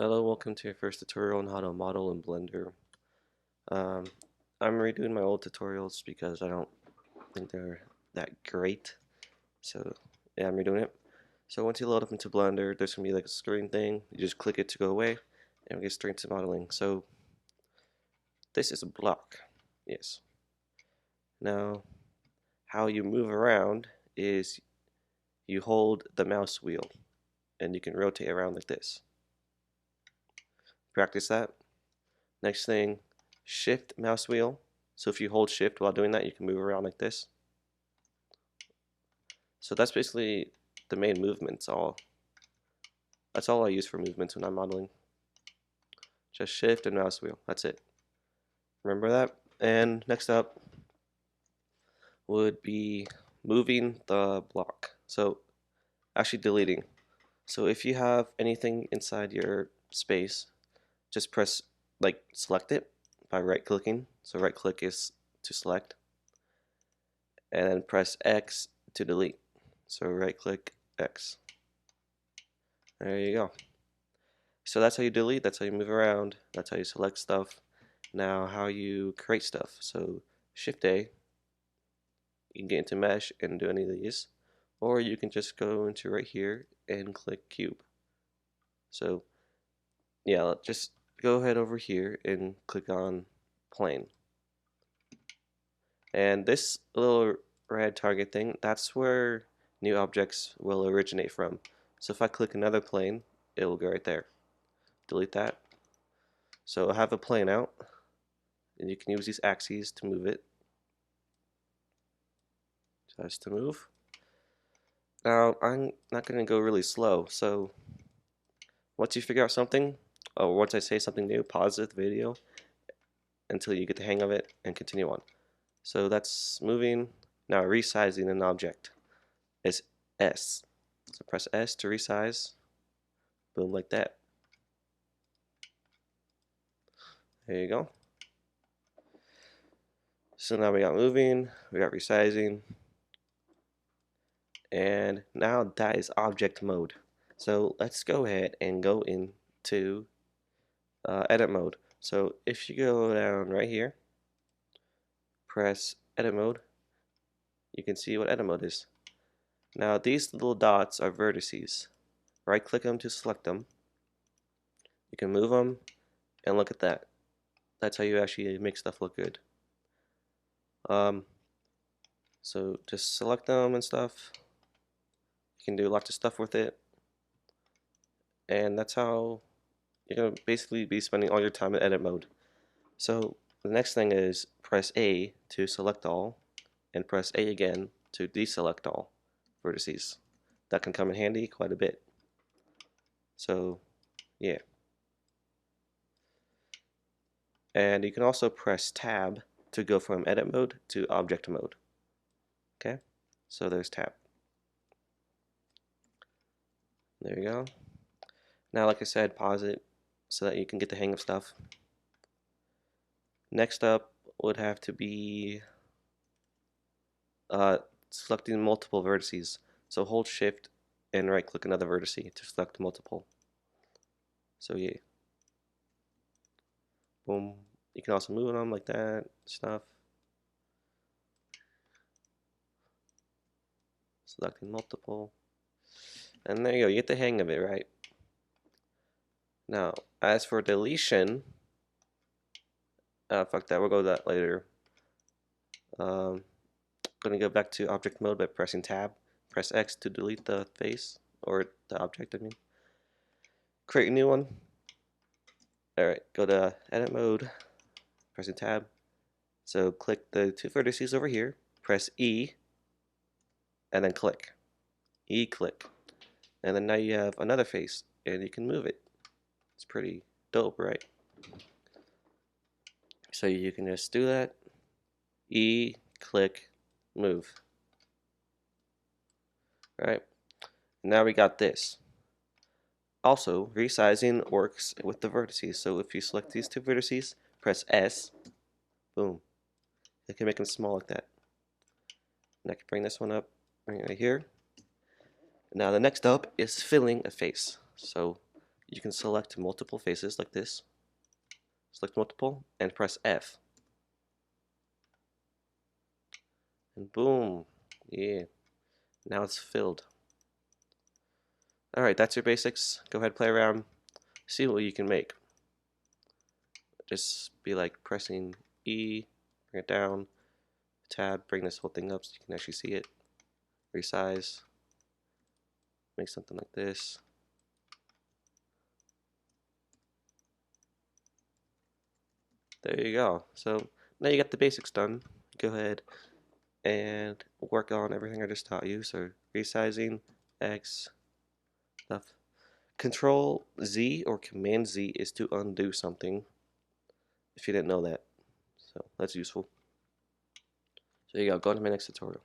Hello, welcome to your first tutorial on how to model in Blender. Um, I'm redoing my old tutorials because I don't think they're that great. So yeah, I'm redoing it. So once you load up into Blender, there's gonna be like a screen thing. You just click it to go away, and we get straight to modeling. So this is a block. Yes. Now, how you move around is you hold the mouse wheel, and you can rotate around like this. Practice that. Next thing, shift mouse wheel. So if you hold shift while doing that, you can move around like this. So that's basically the main movements. That's all I use for movements when I'm modeling. Just shift and mouse wheel. That's it. Remember that. And next up would be moving the block. So actually deleting. So if you have anything inside your space, just press select it by right clicking. So right click is to select, and then press X to delete. So right click X. There you go. So that's how you delete, that's how you move around, that's how you select stuff. Now how you create stuff. So Shift A, you can get into mesh and do any of these, or you can just go into right here and click cube. So yeah, just go ahead over here and click on plane. And this little red target thing, that's where new objects will originate from. So if I click another plane, it will go right there. Delete that. So I have a plane out, and you can use these axes to move it. Just to move. Now I'm not going to go really slow, so once you figure out something, or once I say something new, pause the video until you get the hang of it and continue on. So that's moving. Now resizing an object is S. So press S to resize. Boom, like that. There you go. So now we got moving, we got resizing, and now that is object mode. So let's go ahead and go into edit mode. So if you go down right here, press edit mode, you can see what edit mode is. Now these little dots are vertices. Right click them to select them. You can move them, and look at that. That's how you actually make stuff look good. Um, so just select them and stuff. You can do lots of stuff with it, and that's how you're going to basically be spending all your time in edit mode. So the next thing is press A to select all, and press A again to deselect all vertices. That can come in handy quite a bit. So yeah. And you can also press tab to go from edit mode to object mode. Okay, so there's tab. There you go. Now, like I said, pause it so that you can get the hang of stuff. Next up would have to be selecting multiple vertices. So hold shift and right click another vertice to select multiple. So yeah. Boom. You can also move them like that, stuff. Selecting multiple. And there you go, you get the hang of it, right? Now, as for deletion, fuck that, we'll go to that later. Gonna go back to object mode by pressing tab. Press X to delete the face, or the object, I mean. Create a new one. Alright, go to edit mode, pressing tab. So click the two vertices over here, press E, and then click. E click. And then now you have another face, and you can move it. It's pretty dope, right? So you can just do that. E, click, move. Alright, now we got this. Also, resizing works with the vertices. So if you select these two vertices, press S, boom. You can make them small like that. And I can bring this one up, bring it right here. Now the next up is filling a face. So you can select multiple faces like this. Select multiple and press F. And boom. Yeah. Now it's filled. Alright, that's your basics. Go ahead, play around. See what you can make. Just be like pressing E, bring it down, tab, bring this whole thing up so you can actually see it. Resize. Make something like this. There you go. So now you got the basics done. Go ahead and work on everything I just taught you. So resizing, X, stuff. Control Z or Command Z is to undo something, if you didn't know that. So that's useful. So there you go. Go to my next tutorial.